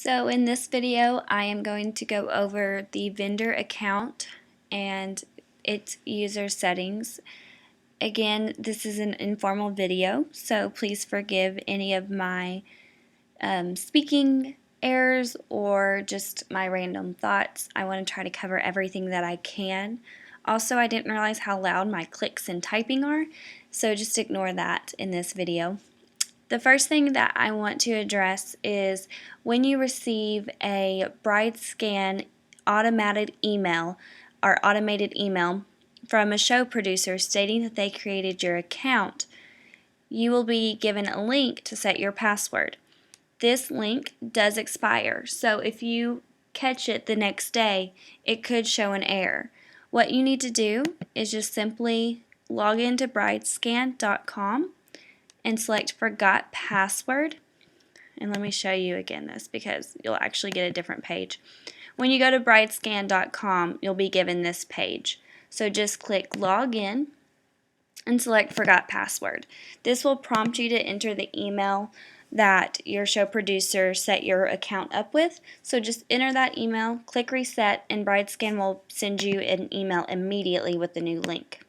So in this video, I am going to go over the vendor account and its user settings. Again, this is an informal video, so please forgive any of my speaking errors or just my random thoughts. I want to try to cover everything that I can. Also, I didn't realize how loud my clicks and typing are, so just ignore that in this video. The first thing that I want to address is when you receive a BrideScan automated email or automated email from a show producer stating that they created your account, you will be given a link to set your password. This link does expire, so if you catch it the next day, it could show an error. What you need to do is just simply log into BrideScan.com and select Forgot Password. And let me show you again this because you'll actually get a different page. When you go to BrideScan.com, you'll be given this page. So just click Log In and select Forgot Password. This will prompt you to enter the email that your show producer set your account up with. So just enter that email, click Reset, and BrideScan will send you an email immediately with the new link.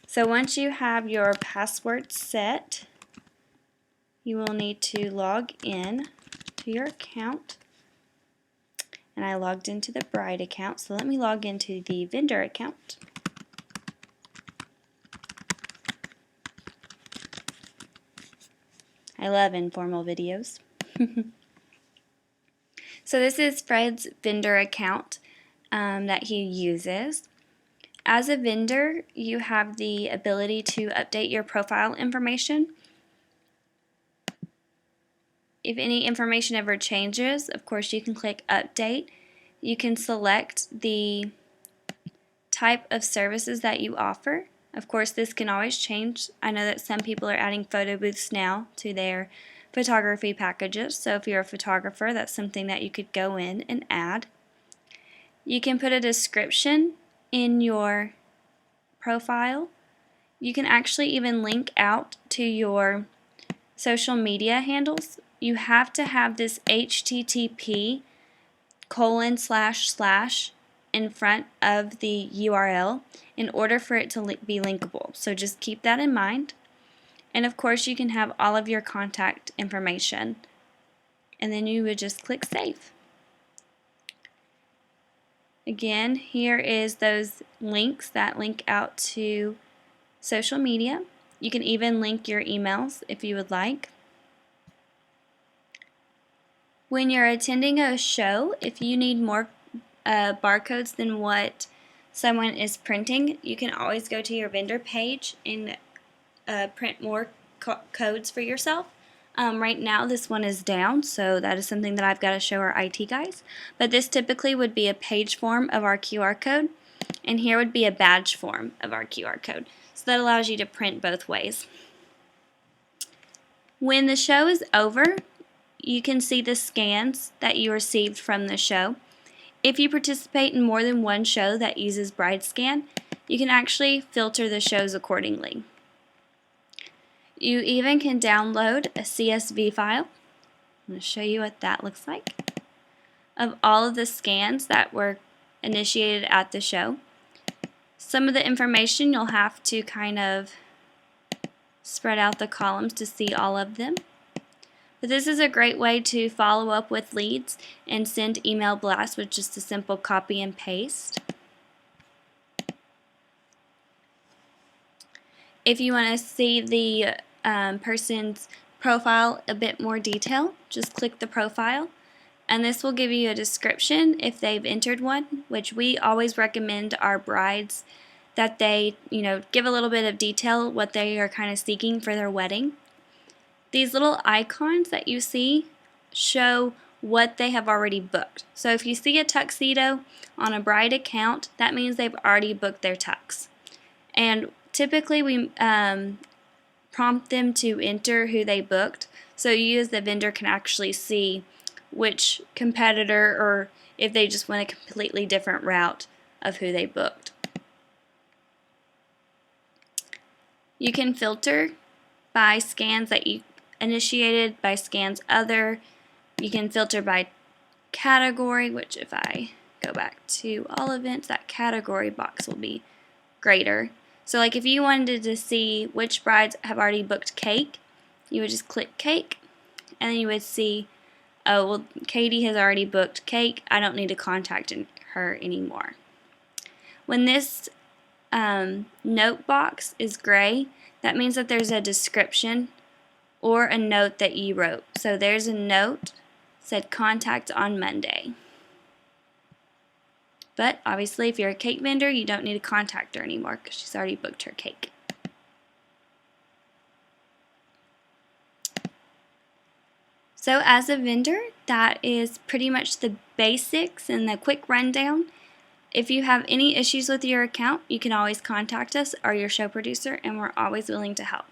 So once you have your password set, you will need to log in to your account. And I logged into the Bride account, so let me log into the vendor account. I love informal videos. So this is Fred's vendor account that he uses. As a vendor, you have the ability to update your profile information. If any information ever changes, of course, you can click Update. You can select the type of services that you offer. Of course, this can always change. I know that some people are adding photo booths now to their photography packages, so if you're a photographer, that's something that you could go in and add. You can put a description in your profile. You can actually even link out to your social media handles. You have to have this HTTP : in front of the URL in order for it to be linkable. So just keep that in mind. And of course, you can have all of your contact information. And then you would just click Save. Again, here is those links that link out to social media. You can even link your emails if you would like. When you're attending a show, if you need more barcodes than what someone is printing, you can always go to your vendor page and print more codes for yourself. Right now this one is down, so that is something that I've got to show our IT guys. But this typically would be a page form of our QR code, and here would be a badge form of our QR code. So that allows you to print both ways. When the show is over, you can see the scans that you received from the show. If you participate in more than one show that uses BrideScan, you can actually filter the shows accordingly. You even can download a CSV file. I'm going to show you what that looks like of all of the scans that were initiated at the show. Some of the information you'll have to kind of spread out the columns to see all of them. But this is a great way to follow up with leads and send email blasts with just a simple copy and paste. If you want to see the person's profile a bit more detail, just click the profile, and this will give you a description if they've entered one, which we always recommend our brides that they give a little bit of detail what they are kind of seeking for their wedding. These little icons that you see show what they have already booked. So if you see a tuxedo on a bride account, that means they've already booked their tux. And typically we prompt them to enter who they booked, so you as the vendor can actually see which competitor, or if they just went a completely different route of who they booked. You can filter by scans that you initiated, by scans other You can filter by category, which if I go back to all events, that category box will be greater. So like if you wanted to see which brides have already booked cake, you would just click cake, and then you would see, oh, well, Katie has already booked cake. I don't need to contact her anymore. When this note box is gray, that means that there's a description or a note that you wrote. So there's a note said contact on Monday. But obviously if you're a cake vendor, you don't need to contact her anymore because she's already booked her cake. So as a vendor, that is pretty much the basics and the quick rundown. If you have any issues with your account, you can always contact us or your show producer, and we're always willing to help.